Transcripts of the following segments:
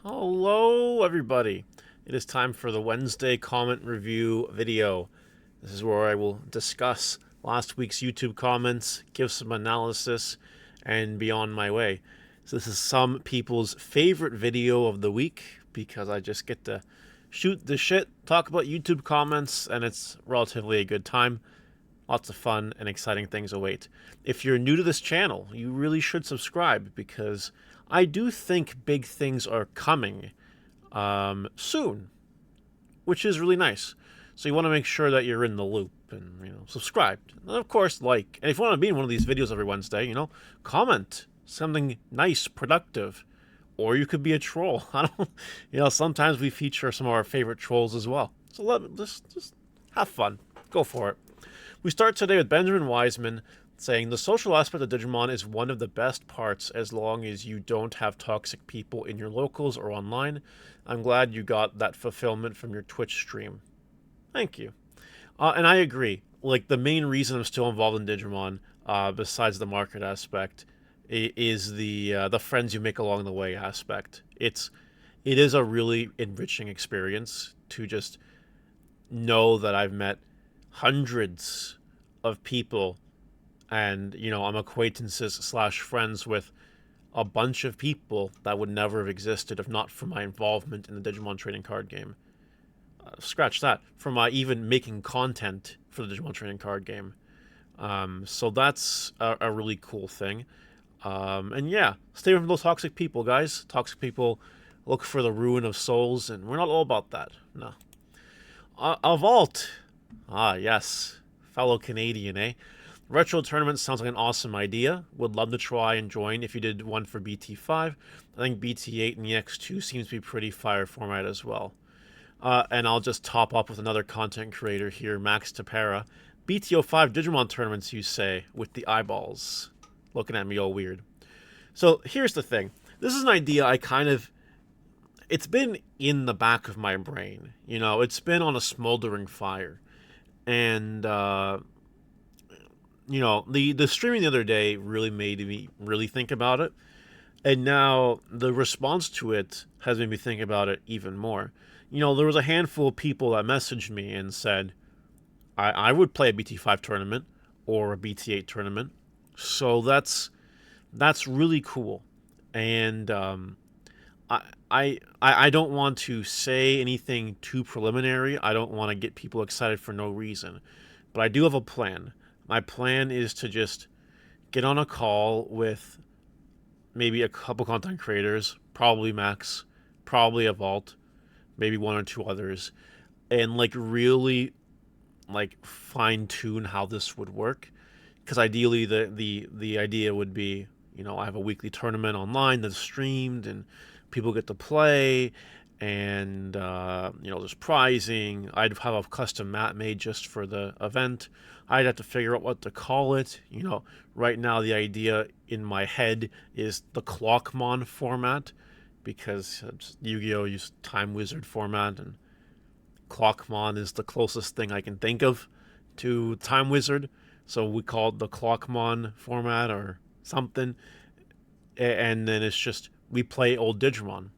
Hello, everybody. It is time for the Wednesday comment review video. This is where I will discuss last week's YouTube comments, give some analysis, and be on my way. So this is some people's favorite video of the week because I just get to shoot the shit, talk about YouTube comments, and it's relatively a good time. Lots of fun and exciting things await. If you're new to this channel, you really should subscribe because I do think big things are coming soon, which is really nice. So you want to make sure that you're in the loop and subscribed, and of course like. And if you want to be in one of these videos every Wednesday, comment something nice, productive, or you could be a troll. I don't, sometimes we feature some of our favorite trolls as well. So just have fun, go for it. We start today with Benjamin Wiseman saying, the social aspect of Digimon is one of the best parts as long as you don't have toxic people in your locals or online. I'm glad you got that fulfillment from your Twitch stream. Thank you. And I agree. Like, the main reason I'm still involved in Digimon, besides the market aspect, is the friends you make along the way aspect. It is a really enriching experience to just know that I've met hundreds of people, and I'm acquaintances / friends with a bunch of people that would never have existed if not for my involvement in the Digimon trading card game. Scratch that, for my even making content for the Digimon trading card game. So that's a really cool thing. And yeah, stay away from those toxic people, guys. Toxic people look for the ruin of souls, and we're not all about that. No. A vault. Ah, yes. Fellow Canadian, eh? Retro tournament sounds like an awesome idea. Would love to try and join if you did one for BT5. I think BT8 and EX2 seems to be pretty fire format as well. And I'll just top up with another content creator here, Max Tapera. BT05 Digimon tournaments, you say, with the eyeballs. Looking at me all weird. So here's the thing. This is an idea it's been in the back of my brain. It's been on a smoldering fire. And, the streaming the other day really made me really think about it. And now the response to it has made me think about it even more. There was a handful of people that messaged me and said, I would play a BT5 tournament or a BT8 tournament. So that's really cool. And I don't want to say anything too preliminary. I don't want to get people excited for no reason. But I do have a plan. My plan is to just get on a call with maybe a couple content creators, probably Max, probably a Vault, maybe one or two others, and really fine tune how this would work. Because ideally the idea would be, I have a weekly tournament online that's streamed and people get to play, and there's prizing. I'd have a custom map made just for the event. I'd have to figure out what to call it. Right now the idea in my head is the Clockmon format, because Yu-Gi-Oh! Used Time Wizard format, and Clockmon is the closest thing I can think of to Time Wizard. So we call it the Clockmon format or something. And then it's just, we play old Digimon.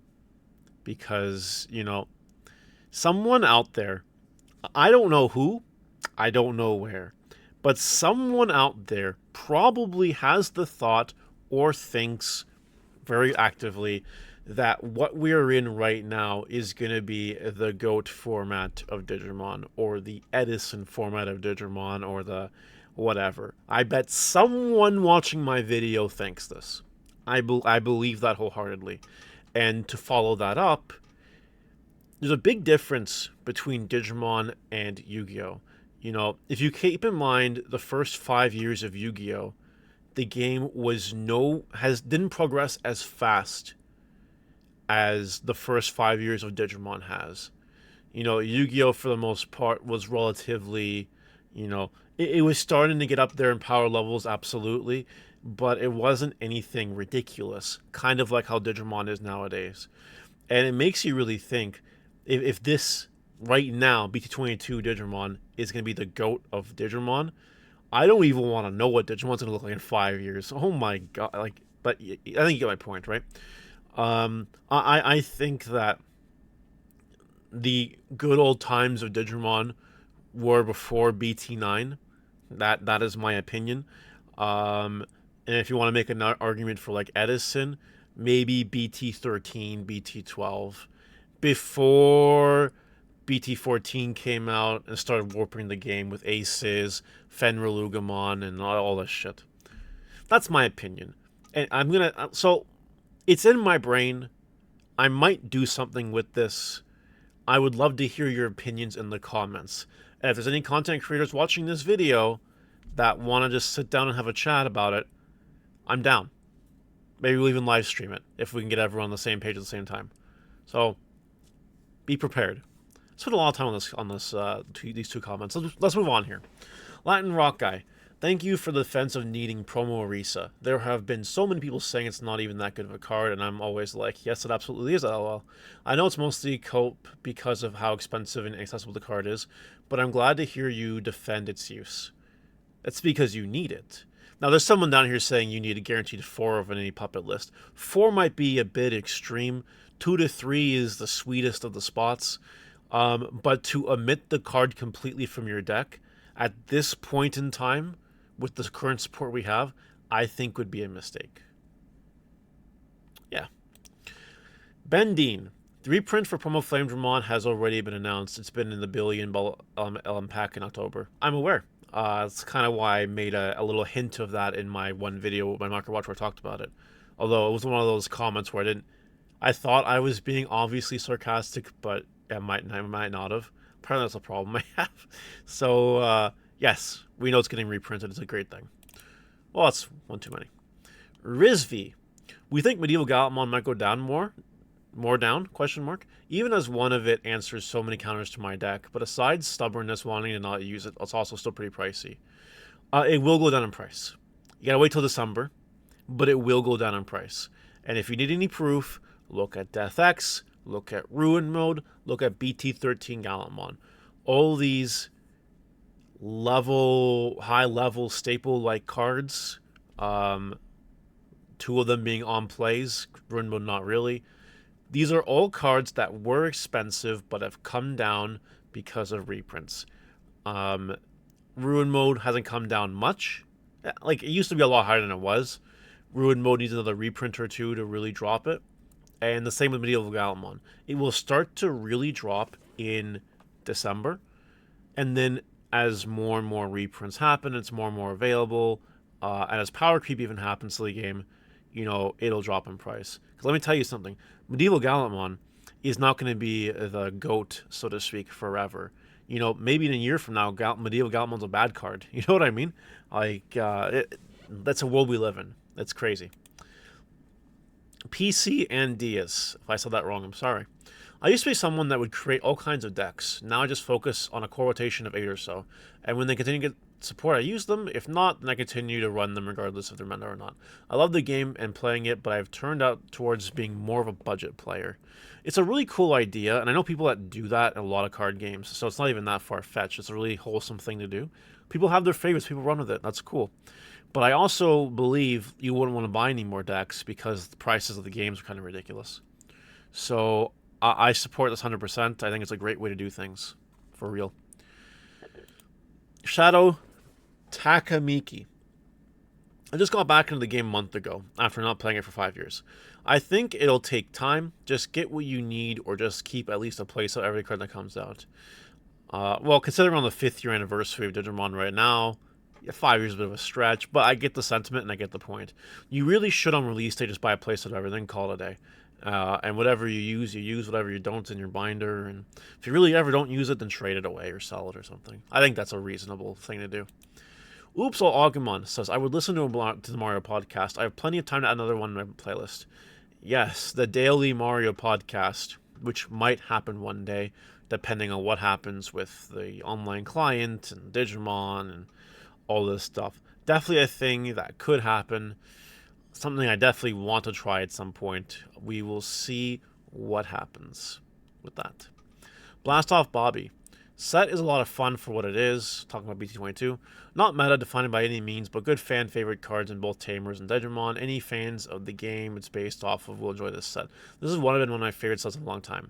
Because, someone out there, I don't know who, I don't know where, but someone out there probably has the thought or thinks very actively that what we're in right now is going to be the GOAT format of Digimon, or the Edison format of Digimon, or the whatever. I bet someone watching my video thinks this. I believe that wholeheartedly. And to follow that up, there's a big difference between Digimon and Yu-Gi-Oh! If you keep in mind the first 5 years of Yu-Gi-Oh!, the game didn't progress as fast as the first 5 years of Digimon has. Yu-Gi-Oh! For the most part was relatively, it was starting to get up there in power levels, absolutely, but it wasn't anything ridiculous, kind of like how Digimon is nowadays. And it makes you really think, if this, right now, BT22 Digimon is going to be the GOAT of Digimon, I don't even want to know what Digimon's going to look like in 5 years. Oh my god, but I think you get my point, right? I think that the good old times of Digimon were before BT9. That is my opinion. Um, and if you want to make an argument for like Edison, maybe BT13, BT12, before BT14 came out and started warping the game with Aces, Fenrilugamon, and all this shit. That's my opinion. And I'm gonna so it's in my brain. I might do something with this. I would love to hear your opinions in the comments. And if there's any content creators watching this video that want to just sit down and have a chat about it, I'm down. Maybe we'll even live stream it if we can get everyone on the same page at the same time. So be prepared. Spent a lot of time on these two comments. Let's move on here. Latin Rock Guy, thank you for the defense of needing Promo Orisa. There have been so many people saying it's not even that good of a card, and I'm always like, yes, it absolutely is, LOL. I know it's mostly cope because of how expensive and accessible the card is, but I'm glad to hear you defend its use. That's because you need it. Now, there's someone down here saying you need a guaranteed 4 of any puppet list. 4 might be a bit extreme. 2 to 3 is the sweetest of the spots. But to omit the card completely from your deck at this point in time, with the current support we have, I think would be a mistake. Yeah. Ben Dean. The reprint for Promo Flame Dramon has already been announced. It's been in the billion LM pack in October. I'm aware. That's kind of why I made a little hint of that in my one video, my Market Watch, where I talked about it. Although it was one of those comments where I thought I was being obviously sarcastic, but I might not have. Apparently that's a problem I have. So, yes, we know it's getting reprinted. It's a great thing. Well, that's one too many. Rizvi. We think Medieval Galmon might go down more down, question mark, even as one of it answers so many counters to my deck, but aside stubbornness wanting to not use it, it's also still pretty pricey. It will go down in price. You gotta wait till December, but it will go down in price. And if you need any proof, look at Death X, look at Ruin Mode, look at BT13 Galmon. All these high level staple like cards, 2 of them being on plays, Ruin Mode not really. These are all cards that were expensive but have come down because of reprints. Ruin Mode hasn't come down much. Like, it used to be a lot higher than it was. Ruin Mode needs another reprint or 2 to really drop it. And the same with Medieval Galmon. It will start to really drop in December. And then as more and more reprints happen, it's more and more available. And as power creep even happens to the game, it'll drop in price. Because let me tell you something. Medieval Galmon is not going to be the GOAT, so to speak, forever. Maybe in a year from now, Medieval Galmon's a bad card. You know what I mean? Like, that's a world we live in. It's crazy. PC and Diaz. If I said that wrong, I'm sorry. I used to be someone that would create all kinds of decks. Now I just focus on a core rotation of 8 or so. And when they continue to get support, I use them. If not, then I continue to run them regardless if they're meta or not. I love the game and playing it, but I've turned out towards being more of a budget player. It's a really cool idea, and I know people that do that in a lot of card games, so it's not even that far-fetched. It's a really wholesome thing to do. People have their favorites. People run with it. That's cool. But I also believe you wouldn't want to buy any more decks because the prices of the games are kind of ridiculous. So I support this 100%. I think it's a great way to do things. For real. Shadow Takamiki. I just got back into the game a month ago after not playing it for 5 years. I think it'll take time. Just get what you need or just keep at least a place of every card that comes out. Well, considering we're on the 5th year anniversary of Digimon right now, 5 years is a bit of a stretch, but I get the sentiment and I get the point. You really should on release day just buy a place of everything, call it a day. And whatever you use, whatever you don't in your binder. And if you really ever don't use it, then trade it away or sell it or something. I think that's a reasonable thing to do. Oops, all Agumon says, I would listen to the Mario podcast. I have plenty of time to add another one in my playlist. Yes, the daily Mario podcast, which might happen one day, depending on what happens with the online client and Digimon and all this stuff. Definitely a thing that could happen. Something I definitely want to try at some point. We will see what happens with that. Blast Off Bobby. Set is a lot of fun for what it is, talking about BT22. Not meta defined by any means, but good fan favorite cards in both Tamers and Digimon. Any fans of the game it's based off of will enjoy this set. This is one of my favorite sets in a long time.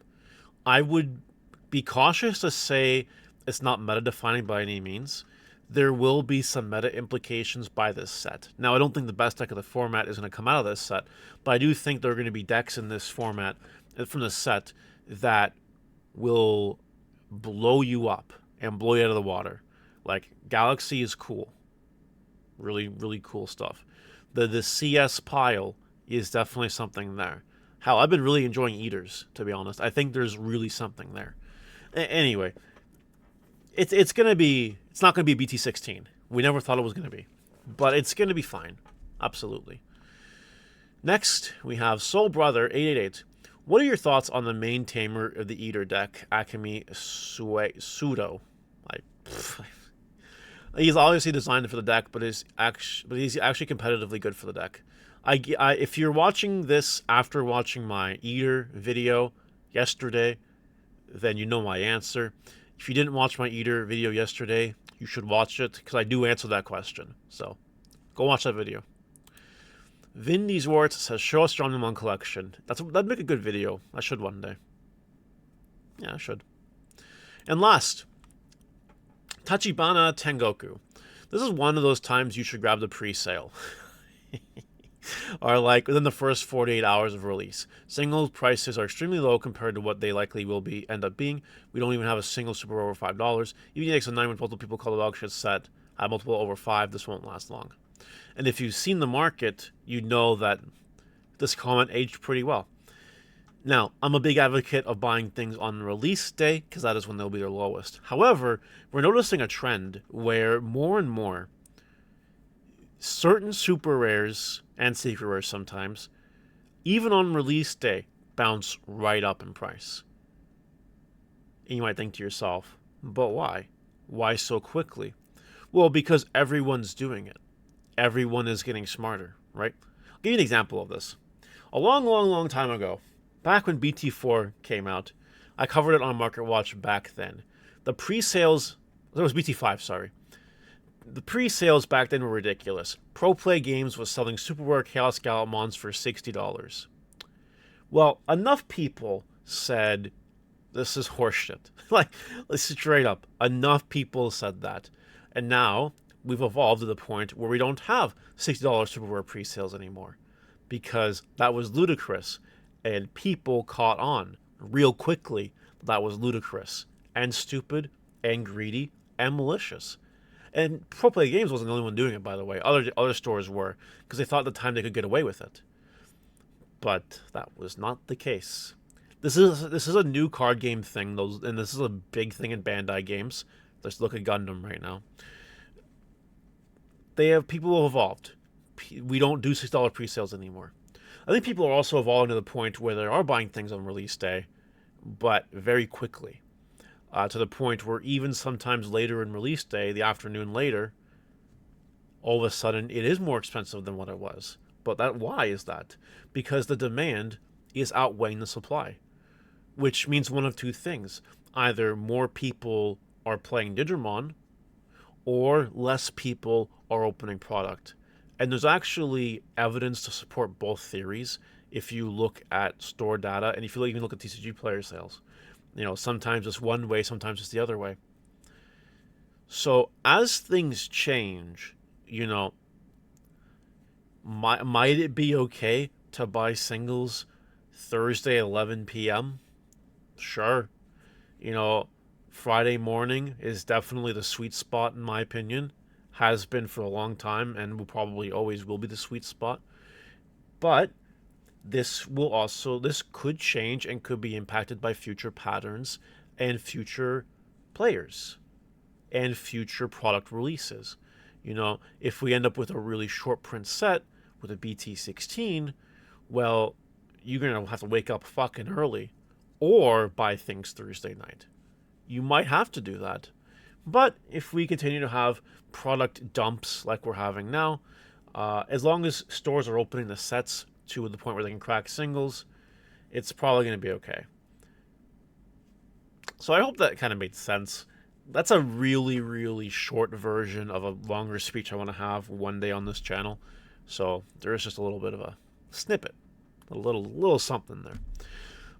I would be cautious to say it's not meta defining by any means. There will be some meta implications by this set. Now, I don't think the best deck of the format is going to come out of this set, but I do think there are going to be decks in this format from the set that will blow you up and blow you out of the water. Like, Galaxy is cool. Really, really cool stuff. The CS pile is definitely something there. Hell, I've been really enjoying Eaters, to be honest. I think there's really something there. Anyway, it's not gonna be BT16. We never thought it was gonna be, but it's gonna be fine. Absolutely. Next, we have Soul Brother 888. What are your thoughts on the main tamer of the Eater deck, Akemi Pseudo? He's obviously designed for the deck, but he's actually competitively good for the deck. If you're watching this after watching my Eater video yesterday, then you know my answer. If you didn't watch my Eater video yesterday, you should watch it, because I do answer that question. So, go watch that video. Vindy Zwartz says, show us your Digimon collection. That'd make a good video. I should one day. Yeah, I should. And last, Tachibana Tengoku. This is one of those times you should grab the pre-sale. Or like within the first 48 hours of release. Single prices are extremely low compared to what they likely will end up being. We don't even have a single super over $5. Even takes a 9 when multiple people call the dog shit set. Have multiple over 5. This won't last long. And if you've seen the market, you know that this comment aged pretty well. Now, I'm a big advocate of buying things on release day, because that is when they'll be their lowest. However, we're noticing a trend where more and more certain super rares and secret rares sometimes, even on release day, bounce right up in price. And you might think to yourself, but why? Why so quickly? Well, because everyone's doing it. Everyone is getting smarter, right? I'll give you an example of this. A long time ago, back when BT4 came out, I covered it on Market Watch back then. The pre-sales, there was BT5, sorry. The pre-sales back then were ridiculous. Pro Play Games was selling Super Rare Chaos Gallantmons for $60. Well, enough people said, this is horseshit. Like, straight up, enough people said that. And now, we've evolved to the point where we don't have $60 Super Rare pre-sales anymore, because that was ludicrous, and people caught on real quickly that was ludicrous and stupid and greedy and malicious. And Pro Play Games wasn't the only one doing it, by the way. Other stores were, because they thought at the time they could get away with it. But that was not the case. This is a new card game thing, and this is a big thing in Bandai games. Let's look at Gundam right now. People have evolved. We don't do $6 pre-sales anymore. I think people are also evolving to the point where they are buying things on release day, but very quickly. To the point where even sometimes later in release day, the afternoon later, all of a sudden it is more expensive than what it was. But why is that? Because the demand is outweighing the supply, which means one of two things. Either more people are playing Digimon, or less people are opening product. And there's actually evidence to support both theories if you look at store data, and if you even look at TCG player sales. You know, sometimes it's one way, sometimes it's the other way. So as things change, you know, might it be okay to buy singles Thursday at 11 p.m.? Sure. You know, Friday morning is definitely the sweet spot, in my opinion. Has been for a long time, and will probably always will be the sweet spot. But this could change and could be impacted by future patterns and future players and future product releases. You know, if we end up with a really short print set with a BT16, well, you're going to have to wake up fucking early or buy things Thursday night. You might have to do that. But if we continue to have product dumps like we're having now, as long as stores are opening the sets to the point where they can crack singles, it's probably going to be okay. So I hope that kind of made sense. that's a really, really short version of a longer speech I want to have one day on this channel. So there is just a little bit of a snippet, a little something there.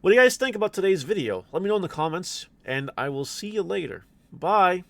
What do you guys think about today's video? Let me know in the comments, and I will see you later. Bye!